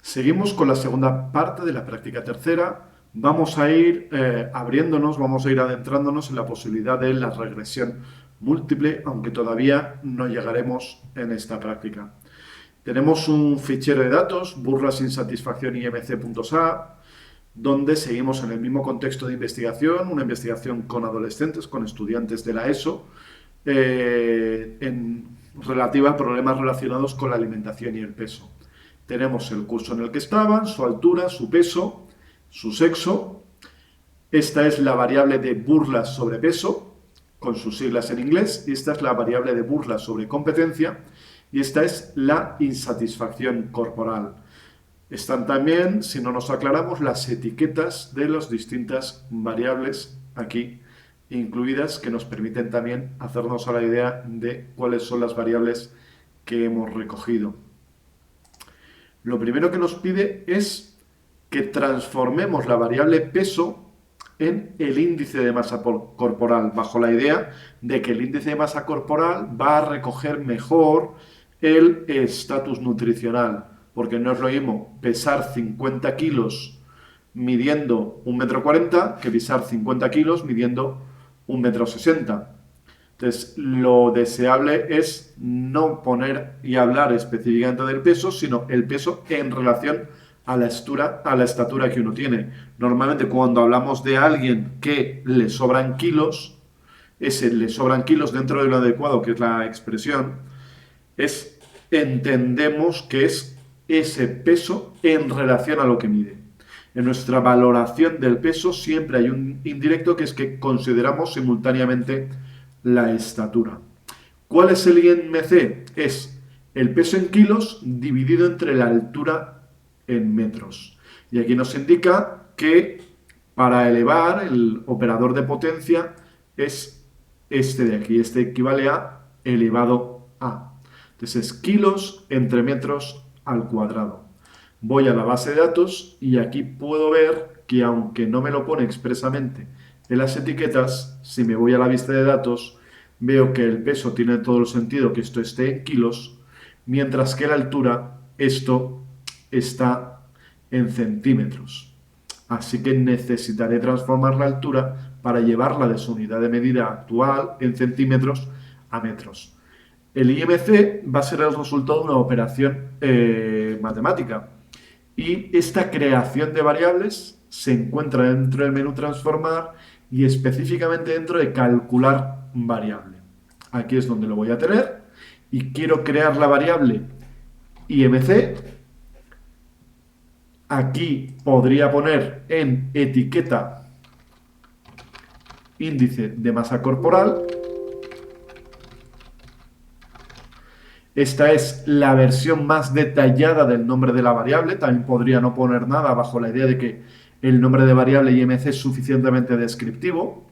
Seguimos con la segunda parte de la práctica tercera. Vamos a ir abriéndonos, vamos a ir adentrándonos en la posibilidad de la regresión múltiple, aunque todavía no llegaremos en esta práctica. Tenemos un fichero de datos, burlas insatisfacción imc.sa, donde seguimos en el mismo contexto de investigación, una investigación con adolescentes, con estudiantes de la ESO, relativa a problemas relacionados con la alimentación y el peso. Tenemos el curso en el que estaban, su altura, su peso, su sexo. Esta es la variable de burlas sobre peso, con sus siglas en inglés, y esta es la variable de burlas sobre competencia, y esta es la insatisfacción corporal. Están también, si no nos aclaramos, las etiquetas de las distintas variables aquí incluidas que nos permiten también hacernos a la idea de cuáles son las variables que hemos recogido. Lo primero que nos pide es que transformemos la variable peso en el índice de masa corporal, bajo la idea de que el índice de masa corporal va a recoger mejor el estatus nutricional, porque no es lo mismo pesar 50 kilos midiendo 1,40 m que pesar 50 kilos midiendo 1,60 m. Entonces, lo deseable es no poner y hablar específicamente del peso, sino el peso en relación a la estatura que uno tiene. Normalmente, cuando hablamos de alguien que le sobran kilos, ese le sobran kilos dentro de lo adecuado, que es la expresión, entendemos que es ese peso en relación a lo que mide. En nuestra valoración del peso siempre hay un indirecto que es que consideramos simultáneamente la estatura. ¿Cuál es el IMC? Es el peso en kilos dividido entre la altura en metros. Y aquí nos indica que para elevar el operador de potencia es este de aquí. Este equivale a elevado a. Entonces es kilos entre metros al cuadrado. Voy a la base de datos y aquí puedo ver que aunque no me lo pone expresamente en las etiquetas, si me voy a la vista de datos, veo que el peso tiene todo el sentido que esto esté en kilos, mientras que la altura, esto está en centímetros. Así que necesitaré transformar la altura para llevarla de su unidad de medida actual en centímetros a metros. El IMC va a ser el resultado de una operación matemática. Y esta creación de variables se encuentra dentro del menú transformar y específicamente dentro de calcular variable. Aquí es donde lo voy a tener y quiero crear la variable IMC. Aquí podría poner en etiqueta índice de masa corporal. Esta es la versión más detallada del nombre de la variable. También podría no poner nada bajo la idea de que el nombre de variable IMC es suficientemente descriptivo.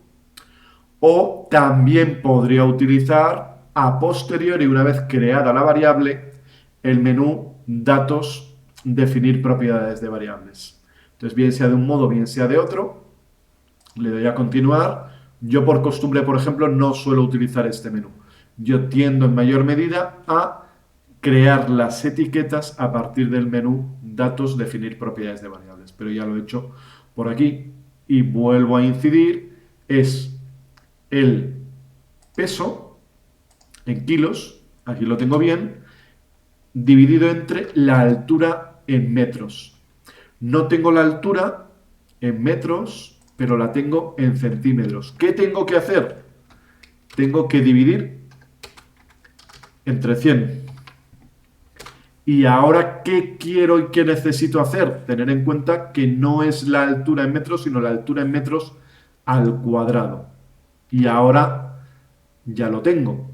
O también podría utilizar a posteriori, una vez creada la variable, el menú datos, definir propiedades de variables. Entonces, bien sea de un modo, bien sea de otro, le doy a continuar. Yo por costumbre, por ejemplo, no suelo utilizar este menú. Yo tiendo en mayor medida a crear las etiquetas a partir del menú datos, definir propiedades de variables. Pero ya lo he hecho por aquí y vuelvo a incidir. Es el peso en kilos, aquí lo tengo bien, dividido entre la altura en metros. No tengo la altura en metros, pero la tengo en centímetros. ¿Qué tengo que hacer? Tengo que dividir entre 100. Y ahora, ¿qué quiero y qué necesito hacer? Tener en cuenta que no es la altura en metros, sino la altura en metros al cuadrado. Y ahora ya lo tengo.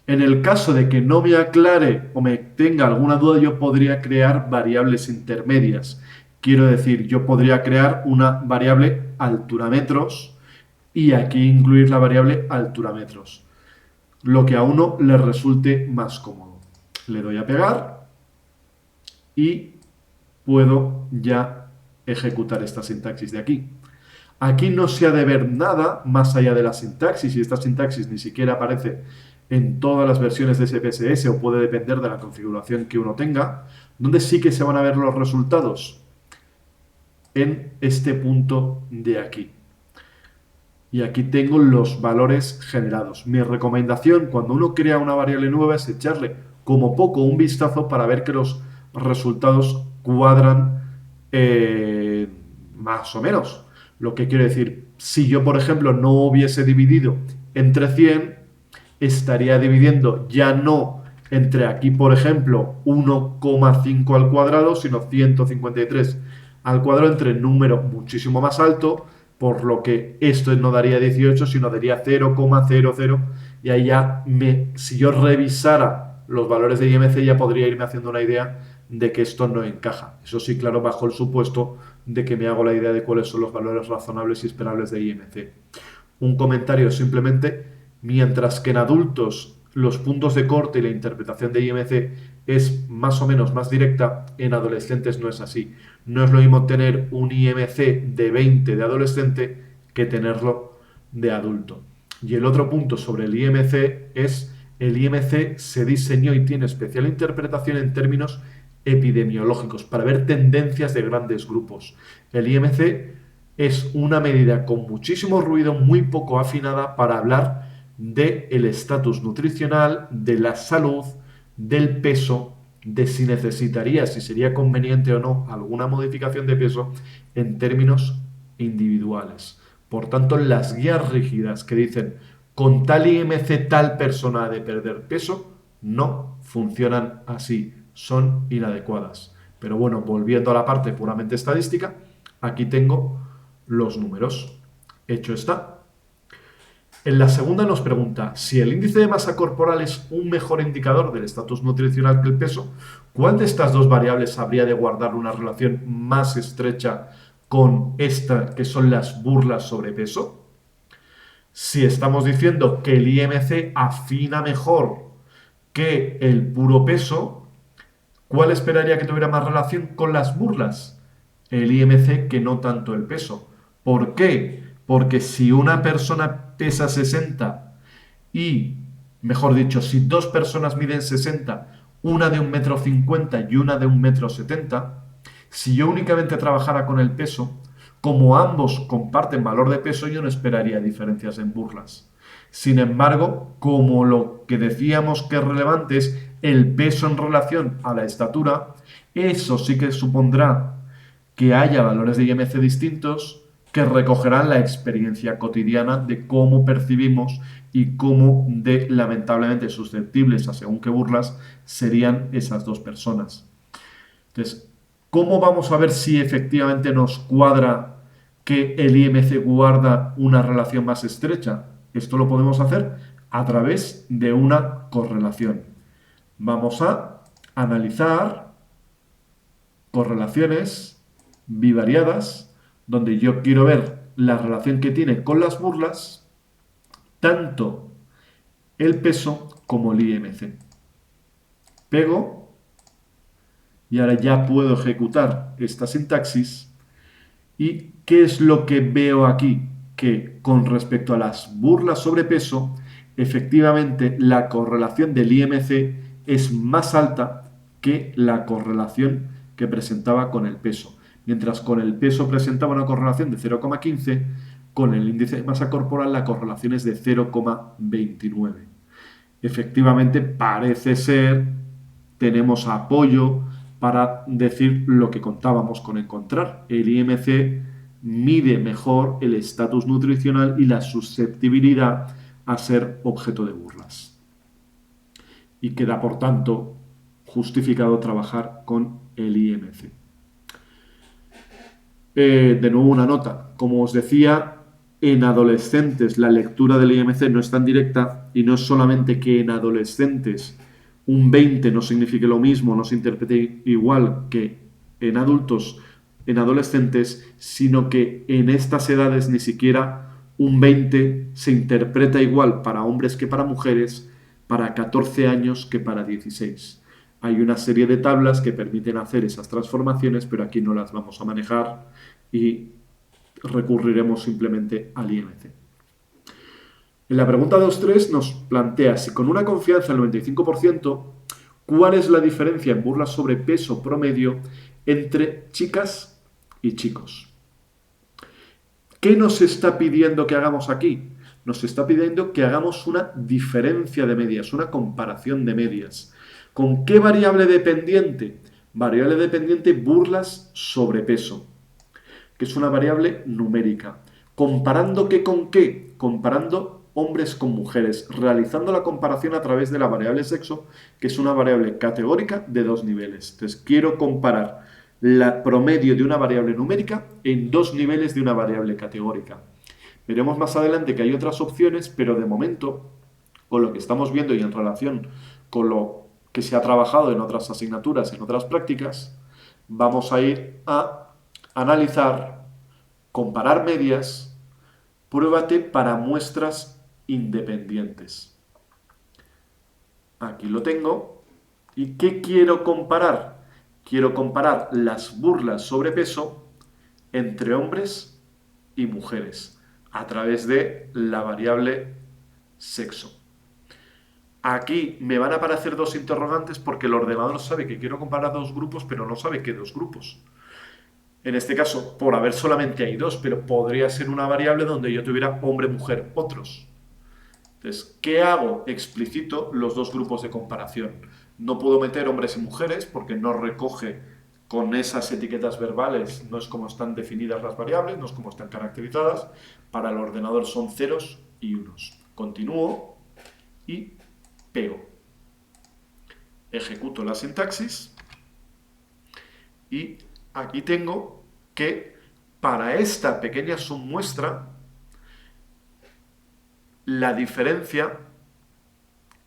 En el caso de que no me aclare o me tenga alguna duda, yo podría crear variables intermedias. Quiero decir, yo podría crear una variable altura metros y aquí incluir la variable altura metros, lo que a uno le resulte más cómodo. Le doy a pegar y puedo ya ejecutar esta sintaxis de aquí. Aquí no se ha de ver nada más allá de la sintaxis y esta sintaxis ni siquiera aparece en todas las versiones de SPSS o puede depender de la configuración que uno tenga. ¿Dónde sí que se van a ver los resultados? En este punto de aquí. Y aquí tengo los valores generados. Mi recomendación cuando uno crea una variable nueva es echarle como poco un vistazo para ver que los resultados cuadran más o menos. Lo que quiero decir, si yo por ejemplo no hubiese dividido entre 100, estaría dividiendo ya no entre aquí por ejemplo 1,5 al cuadrado, sino 153 al cuadrado entre número muchísimo más alto, por lo que esto no daría 18, sino daría 0,00, y ahí ya, si yo revisara los valores de IMC, ya podría irme haciendo una idea de que esto no encaja. Eso sí, claro, bajo el supuesto de que me hago la idea de cuáles son los valores razonables y esperables de IMC. Un comentario simplemente, mientras que en adultos los puntos de corte y la interpretación de IMC es más o menos más directa, en adolescentes no es así. No es lo mismo tener un IMC de 20 de adolescente que tenerlo de adulto. Y el otro punto sobre el IMC es: el IMC se diseñó y tiene especial interpretación en términos epidemiológicos para ver tendencias de grandes grupos. El IMC es una medida con muchísimo ruido, muy poco afinada para hablar del estatus nutricional, de la salud, del peso, de si necesitaría, si sería conveniente o no alguna modificación de peso en términos individuales. Por tanto, las guías rígidas que dicen con tal IMC tal persona ha de perder peso, no funcionan así, son inadecuadas. Pero bueno, volviendo a la parte puramente estadística, aquí tengo los números. Hecho está. En la segunda nos pregunta, si el índice de masa corporal es un mejor indicador del estatus nutricional que el peso, ¿cuál de estas dos variables habría de guardar una relación más estrecha con esta, que son las burlas sobre peso? Si estamos diciendo que el IMC afina mejor que el puro peso, ¿cuál esperaría que tuviera más relación con las burlas? El IMC, que no tanto el peso. ¿Por qué? Porque si una persona pesa 60 y, mejor dicho, si dos personas miden 60, una de 1,50 m y una de 1,70 m, si yo únicamente trabajara con el peso, como ambos comparten valor de peso, yo no esperaría diferencias en burlas. Sin embargo, como lo que decíamos que es relevante es el peso en relación a la estatura, eso sí que supondrá que haya valores de IMC distintos que recogerán la experiencia cotidiana de cómo percibimos y cómo de lamentablemente susceptibles a según qué burlas serían esas dos personas. Entonces, ¿cómo vamos a ver si efectivamente nos cuadra que el IMC guarda una relación más estrecha? Esto lo podemos hacer a través de una correlación. Vamos a analizar correlaciones bivariadas, donde yo quiero ver la relación que tiene con las burlas tanto el peso como el IMC. Pego y ahora ya puedo ejecutar esta sintaxis. ¿Y qué es lo que veo aquí? Que con respecto a las burlas sobre peso, efectivamente la correlación del IMC es más alta que la correlación que presentaba con el peso. Mientras con el peso presentaba una correlación de 0,15, con el índice de masa corporal la correlación es de 0,29. Efectivamente, parece ser, tenemos apoyo para decir lo que contábamos con encontrar. El IMC mide mejor el estatus nutricional y la susceptibilidad a ser objeto de burlas. Y queda, por tanto, justificado trabajar con el IMC. De nuevo una nota. Como os decía, en adolescentes la lectura del IMC no es tan directa, y no es solamente que en adolescentes un 20 no signifique lo mismo, no se interprete igual que en adultos, en adolescentes, sino que en estas edades ni siquiera un 20 se interpreta igual para hombres que para mujeres, para 14 años que para 16. Hay una serie de tablas que permiten hacer esas transformaciones, pero aquí no las vamos a manejar y recurriremos simplemente al IMC. En la pregunta 2.3 nos plantea si con una confianza del 95%, ¿cuál es la diferencia en burlas sobre peso promedio entre chicas y chicos? ¿Qué nos está pidiendo que hagamos aquí? Nos está pidiendo que hagamos una diferencia de medias, una comparación de medias. ¿Con qué variable dependiente? Variable dependiente burlas sobre peso, que es una variable numérica. ¿Comparando qué con qué? Comparando hombres con mujeres, realizando la comparación a través de la variable sexo, que es una variable categórica de dos niveles. Entonces, quiero comparar la promedio de una variable numérica en dos niveles de una variable categórica. Veremos más adelante que hay otras opciones, pero de momento, con lo que estamos viendo y en relación con lo que se ha trabajado en otras asignaturas, en otras prácticas, vamos a ir a analizar, comparar medias, pruébate para muestras independientes. Aquí lo tengo. ¿Y qué quiero comparar? Quiero comparar las burlas sobre peso entre hombres y mujeres a través de la variable sexo. Aquí me van a aparecer dos interrogantes porque el ordenador sabe que quiero comparar dos grupos, pero no sabe qué dos grupos. En este caso, por haber solamente hay dos, pero podría ser una variable donde yo tuviera hombre, mujer, otros. Entonces, ¿qué hago? Explicito los dos grupos de comparación. No puedo meter hombres y mujeres porque no recoge con esas etiquetas verbales, no es como están definidas las variables, no es como están caracterizadas. Para el ordenador son ceros y unos. Continúo y pego. Ejecuto la sintaxis y aquí tengo que para esta pequeña submuestra la diferencia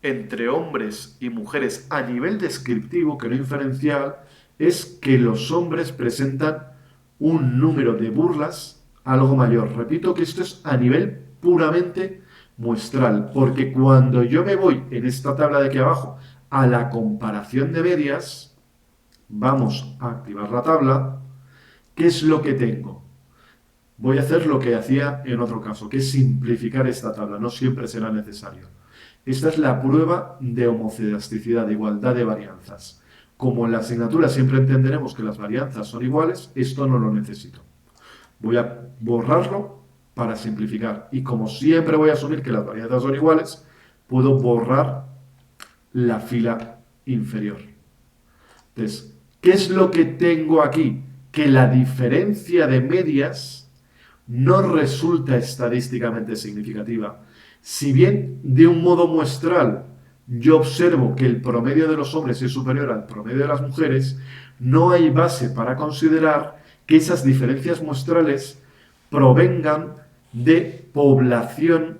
entre hombres y mujeres a nivel descriptivo, que no inferencial, es que los hombres presentan un número de burlas algo mayor. Repito que esto es a nivel puramente muestral, porque cuando yo me voy en esta tabla de aquí abajo a la comparación de medias, vamos a activar la tabla. ¿Qué es lo que tengo? Voy a hacer lo que hacía en otro caso, que es simplificar esta tabla, no siempre será necesario. Esta es la prueba de homocelasticidad, de igualdad de varianzas. Como en la asignatura siempre entenderemos que las varianzas son iguales, esto no lo necesito. Voy a borrarlo para simplificar. Y como siempre voy a asumir que las varianzas son iguales, puedo borrar la fila inferior. Entonces, ¿qué es lo que tengo aquí? Que la diferencia de medias no resulta estadísticamente significativa. Si bien de un modo muestral yo observo que el promedio de los hombres es superior al promedio de las mujeres, no hay base para considerar que esas diferencias muestrales provengan de poblaciones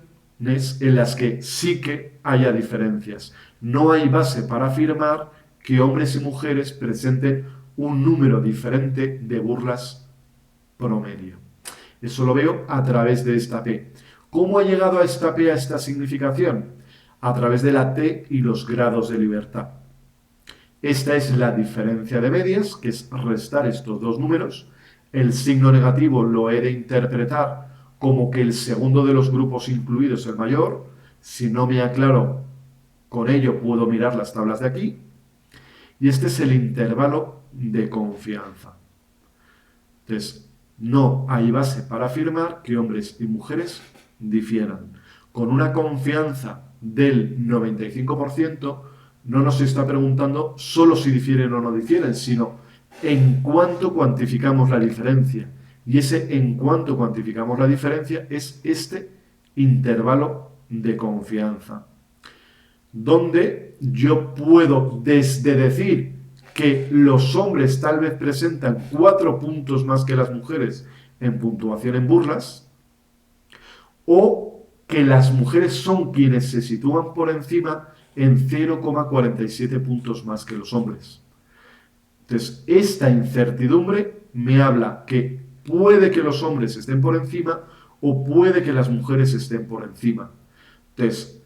en las que sí que haya diferencias. No hay base para afirmar que hombres y mujeres presenten un número diferente de burlas promedio. Eso lo veo a través de esta P. ¿Cómo ha llegado a esta P a esta significación? A través de la T y los grados de libertad. Esta es la diferencia de medias, que es restar estos dos números. El signo negativo lo he de interpretar como que el segundo de los grupos incluidos es el mayor. Si no me aclaro con ello, puedo mirar las tablas de aquí. Y este es el intervalo de confianza. Entonces, no hay base para afirmar que hombres y mujeres difieran. Con una confianza del 95%, no nos está preguntando solo si difieren o no difieren, sino en cuánto cuantificamos la diferencia. Y ese en cuánto cuantificamos la diferencia es este intervalo de confianza, donde yo puedo desde decir que los hombres tal vez presentan 4 puntos más que las mujeres en puntuación en burlas, o que las mujeres son quienes se sitúan por encima en 0,47 puntos más que los hombres. Entonces, esta incertidumbre me habla que puede que los hombres estén por encima o puede que las mujeres estén por encima. Entonces,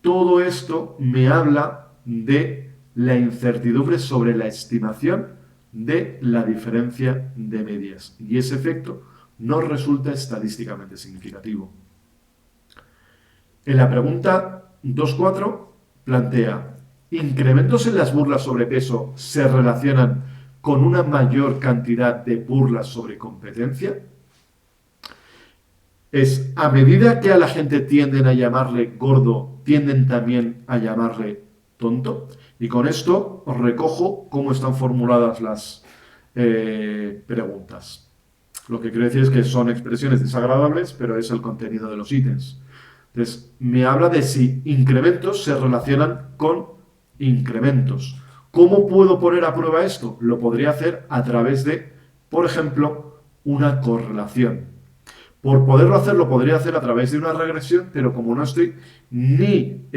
todo esto me habla de la incertidumbre sobre la estimación de la diferencia de medias. Y ese efecto no resulta estadísticamente significativo. En la pregunta 2.4 plantea, ¿incrementos en las burlas sobre peso se relacionan con una mayor cantidad de burlas sobre competencia? Es, a medida que a la gente tienden a llamarle gordo, tienden también a llamarle tonto. Y con esto os recojo cómo están formuladas las preguntas. Lo que quiero decir es que son expresiones desagradables, pero es el contenido de los ítems. Entonces, me habla de si incrementos se relacionan con incrementos. ¿Cómo puedo poner a prueba esto? Lo podría hacer a través de, por ejemplo, una correlación. Por poderlo hacer, lo podría hacer a través de una regresión, pero como no estoy ni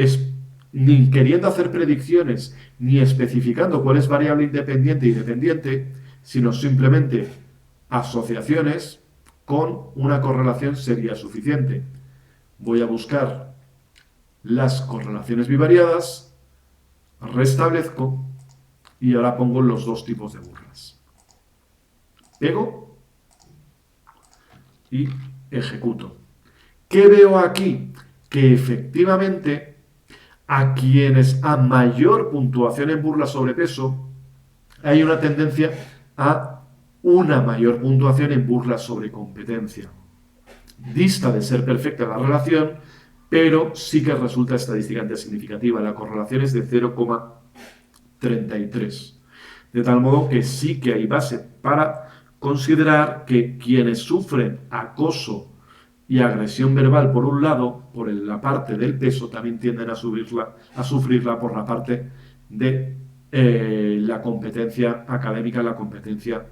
queriendo hacer predicciones, ni especificando cuál es variable independiente y dependiente, sino simplemente asociaciones, con una correlación sería suficiente. Voy a buscar las correlaciones bivariadas, restablezco y ahora pongo los dos tipos de burlas. Pego y ejecuto. ¿Qué veo aquí? Que efectivamente a quienes a mayor puntuación en burla sobrepeso hay una tendencia a una mayor puntuación en burla sobre competencia. Dista de ser perfecta la relación, pero sí que resulta estadísticamente significativa. La correlación es de 0,33. De tal modo que sí que hay base para considerar que quienes sufren acoso y agresión verbal por un lado, por la parte del peso, también tienden a sufrirla por la parte de la competencia académica, la competencia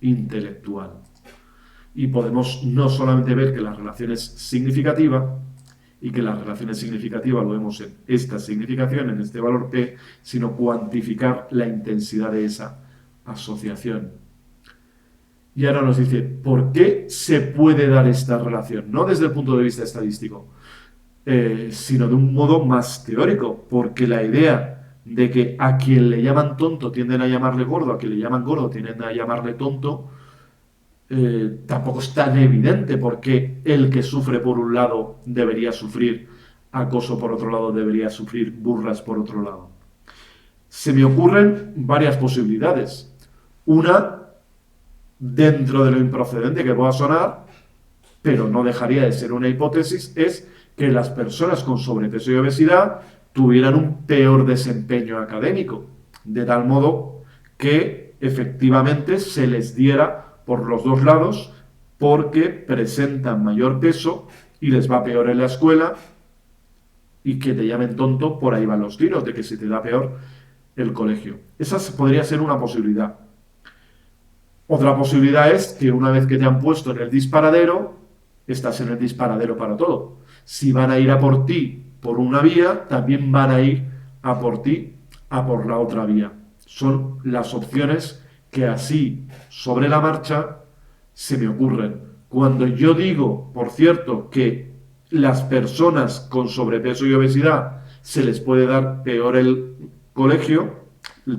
intelectual. Y podemos no solamente ver que la relación es significativa, y que la relación es significativa, lo vemos en esta significación, en este valor P, sino cuantificar la intensidad de esa asociación. Y ahora nos dice, ¿por qué se puede dar esta relación? No desde el punto de vista estadístico, sino de un modo más teórico, porque la idea de que a quien le llaman tonto tienden a llamarle gordo, a quien le llaman gordo tienden a llamarle tonto, tampoco es tan evidente porque el que sufre por un lado debería sufrir acoso por otro lado, debería sufrir burlas por otro lado. Se me ocurren varias posibilidades. Una, dentro de lo improcedente que pueda sonar, pero no dejaría de ser una hipótesis, es que las personas con sobrepeso y obesidad tuvieran un peor desempeño académico, de tal modo que efectivamente se les diera por los dos lados porque presentan mayor peso y les va peor en la escuela, y que te llamen tonto, por ahí van los tiros, de que se te da peor el colegio. Esa podría ser una posibilidad. Otra posibilidad es que una vez que te han puesto en el disparadero, estás en el disparadero para todo. Si van a ir a por ti por una vía, también van a ir a por ti a por la otra vía. Son las opciones que así, sobre la marcha, se me ocurren. Cuando yo digo, por cierto, que las personas con sobrepeso y obesidad se les puede dar peor el colegio,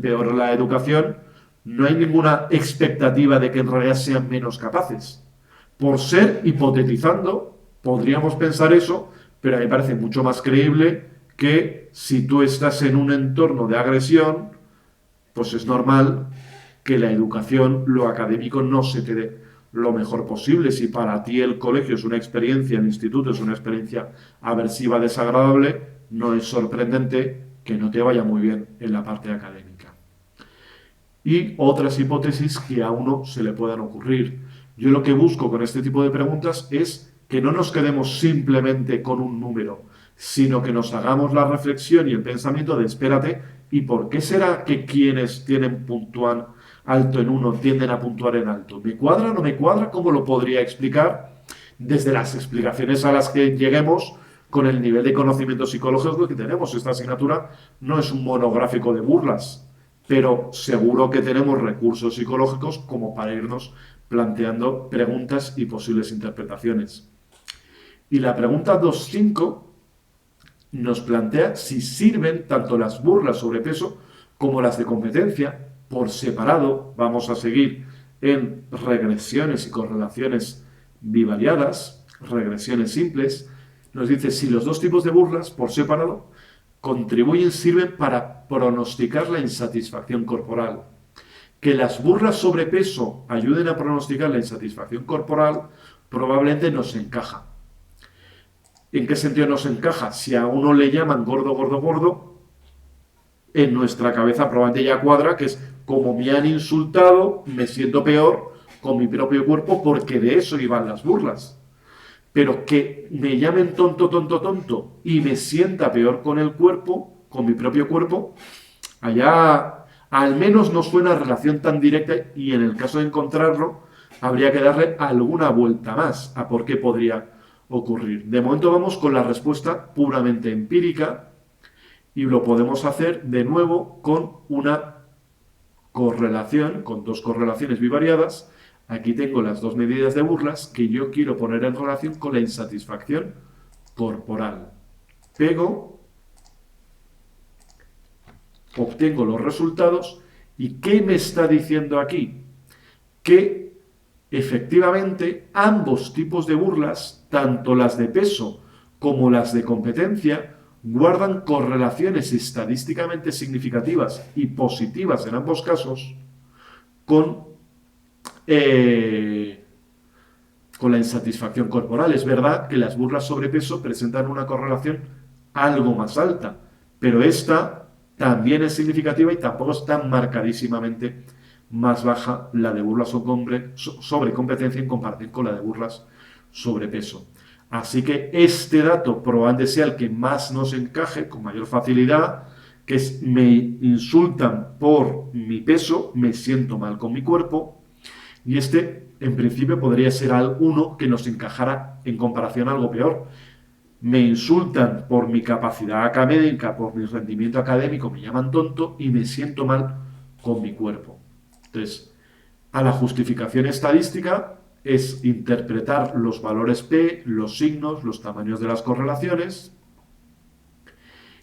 peor la educación, no hay ninguna expectativa de que en realidad sean menos capaces. Por ser, hipotetizando, podríamos pensar eso, pero a mí me parece mucho más creíble que si tú estás en un entorno de agresión, pues es normal que la educación, lo académico, no se te dé lo mejor posible. Si para ti el colegio es una experiencia, el instituto es una experiencia aversiva, desagradable, no es sorprendente que no te vaya muy bien en la parte académica. Y otras hipótesis que a uno se le puedan ocurrir. Yo lo que busco con este tipo de preguntas es que no nos quedemos simplemente con un número, sino que nos hagamos la reflexión y el pensamiento de espérate, ¿y por qué será que quienes puntúan alto en uno tienden a puntuar en alto? ¿Me cuadra o no me cuadra? ¿Cómo lo podría explicar? Desde las explicaciones a las que lleguemos con el nivel de conocimiento psicológico que tenemos. Esta asignatura no es un monográfico de burlas, pero seguro que tenemos recursos psicológicos como para irnos planteando preguntas y posibles interpretaciones. Y la pregunta 2.5 nos plantea si sirven tanto las burlas sobre peso como las de competencia por separado. Vamos a seguir en regresiones y correlaciones bivariadas, regresiones simples, nos dice si los dos tipos de burlas por separado sirven para pronosticar la insatisfacción corporal. Que las burlas sobre peso ayuden a pronosticar la insatisfacción corporal probablemente nos encaja. ¿En qué sentido nos encaja? Si a uno le llaman gordo, gordo, gordo, en nuestra cabeza probablemente ya cuadra que es como me han insultado, me siento peor con mi propio cuerpo porque de eso iban las burlas. Pero que me llamen tonto, tonto, tonto y me sienta peor con el cuerpo, con mi propio cuerpo, allá al menos no suena relación tan directa y en el caso de encontrarlo habría que darle alguna vuelta más a por qué podría ocurrir. De momento vamos con la respuesta puramente empírica y lo podemos hacer de nuevo con una correlación, con dos correlaciones bivariadas. Aquí tengo las dos medidas de burlas que yo quiero poner en relación con la insatisfacción corporal. Pego, obtengo los resultados y ¿qué me está diciendo aquí? Que efectivamente ambos tipos de burlas, tanto las de peso como las de competencia, guardan correlaciones estadísticamente significativas y positivas en ambos casos con la insatisfacción corporal. Es verdad que las burlas sobre peso presentan una correlación algo más alta, pero esta también es significativa y tampoco es tan marcadísimamente más baja la de burlas sobre competencia en comparación con la de burlas sobre peso. Así que este dato probablemente sea el que más nos encaje con mayor facilidad, que es me insultan por mi peso, me siento mal con mi cuerpo, y este en principio podría ser uno que nos encajara en comparación a algo peor. Me insultan por mi capacidad académica, por mi rendimiento académico, me llaman tonto y me siento mal con mi cuerpo. Entonces, a la justificación estadística es interpretar los valores P, los signos, los tamaños de las correlaciones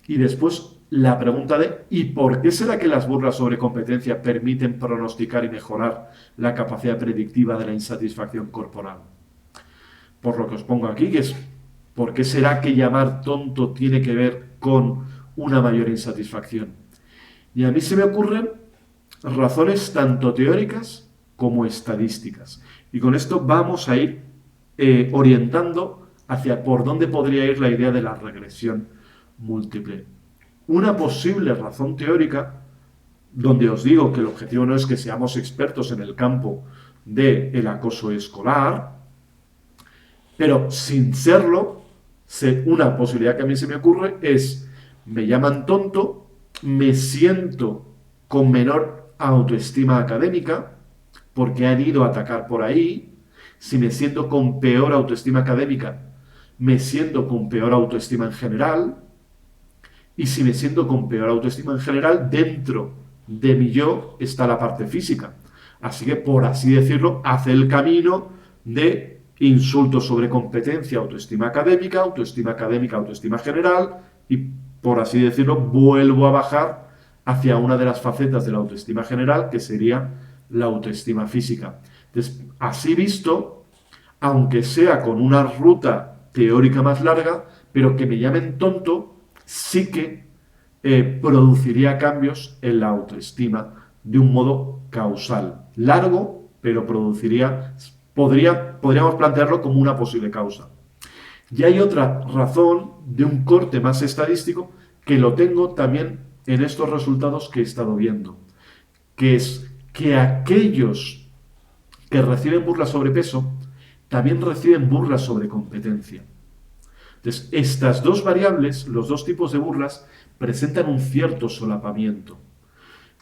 y después la pregunta de ¿y por qué será que las burlas sobre competencia permiten pronosticar y mejorar la capacidad predictiva de la insatisfacción corporal? Por lo que os pongo aquí, que es ¿por qué será que llamar tonto tiene que ver con una mayor insatisfacción? Y a mí se me ocurren razones tanto teóricas como estadísticas. Y con esto vamos a ir orientando hacia por dónde podría ir la idea de la regresión múltiple. Una posible razón teórica, donde os digo que el objetivo no es que seamos expertos en el campo del acoso escolar, pero sin serlo, una posibilidad que a mí se me ocurre es, me llaman tonto, me siento con menor autoestima académica, porque han ido a atacar por ahí. Si me siento con peor autoestima académica, me siento con peor autoestima en general. Y si me siento con peor autoestima en general, dentro de mi yo está la parte física. Así que, por así decirlo, hace el camino de insultos sobre competencia, autoestima académica, autoestima general, y, por así decirlo, vuelvo a bajar hacia una de las facetas de la autoestima general, que sería la autoestima física. Entonces, así visto, aunque sea con una ruta teórica más larga, pero que me llamen tonto, sí que produciría cambios en la autoestima de un modo causal. Largo, pero podríamos plantearlo como una posible causa. Y hay otra razón de un corte más estadístico que lo tengo también en estos resultados que he estado viendo, que es que aquellos que reciben burlas sobre peso también reciben burlas sobre competencia. Entonces, estas dos variables, los dos tipos de burlas, presentan un cierto solapamiento.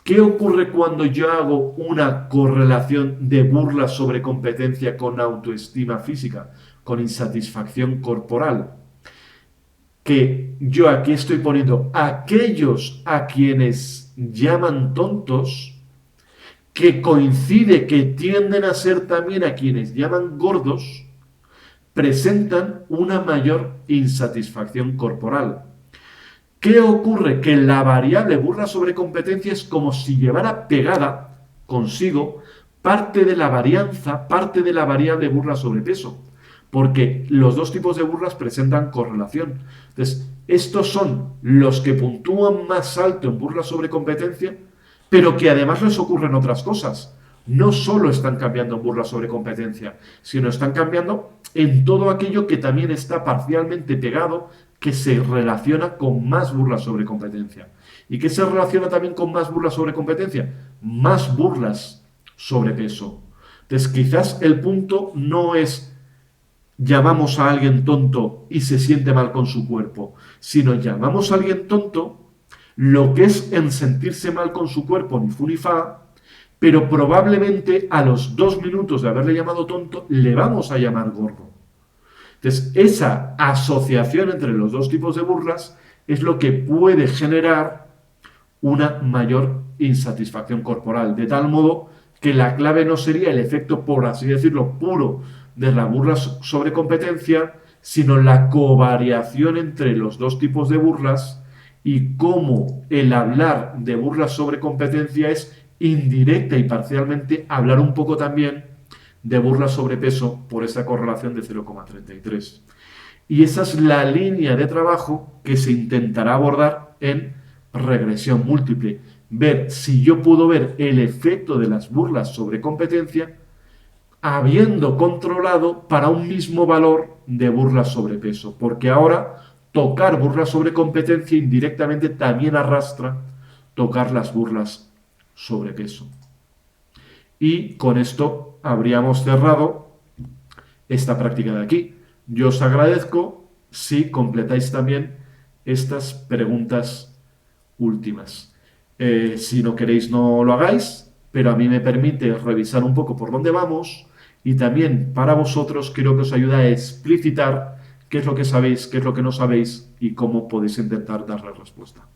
¿Qué ocurre cuando yo hago una correlación de burlas sobre competencia con autoestima física, con insatisfacción corporal? Que yo aquí estoy poniendo aquellos a quienes llaman tontos, que coincide que tienden a ser también a quienes llaman gordos, presentan una mayor insatisfacción corporal. ¿Qué ocurre? Que la variable burla sobre competencia es como si llevara pegada consigo parte de la varianza, parte de la variable burla sobre peso. porque los dos tipos de burlas presentan correlación. Entonces, estos son los que puntúan más alto en burlas sobre competencia, pero que además les ocurren otras cosas. No solo están cambiando en burlas sobre competencia, sino están cambiando en todo aquello que también está parcialmente pegado, que se relaciona con más burlas sobre competencia. ¿Y qué se relaciona también con más burlas sobre competencia? Más burlas sobre peso. Entonces, quizás el punto no es llamamos a alguien tonto y se siente mal con su cuerpo, sino llamamos a alguien tonto, lo que es en sentirse mal con su cuerpo, ni fu ni fa, pero probablemente a los 2 minutos de haberle llamado tonto, le vamos a llamar gordo. Entonces, esa asociación entre los dos tipos de burlas es lo que puede generar una mayor insatisfacción corporal, de tal modo que la clave no sería el efecto, por así decirlo, puro de la burla sobre competencia, sino la covariación entre los dos tipos de burlas y cómo el hablar de burlas sobre competencia es indirecta y parcialmente hablar un poco también de burlas sobre peso por esa correlación de 0,33. Y esa es la línea de trabajo que se intentará abordar en regresión múltiple. Ver si yo puedo ver el efecto de las burlas sobre competencia habiendo controlado para un mismo valor de burlas sobre peso. Porque ahora tocar burlas sobre competencia indirectamente también arrastra tocar las burlas sobre peso. Y con esto habríamos cerrado esta práctica de aquí. Yo os agradezco si completáis también estas preguntas últimas. Si no queréis, no lo hagáis, pero a mí me permite revisar un poco por dónde vamos y también para vosotros creo que os ayuda a explicitar qué es lo que sabéis, qué es lo que no sabéis y cómo podéis intentar darle respuesta.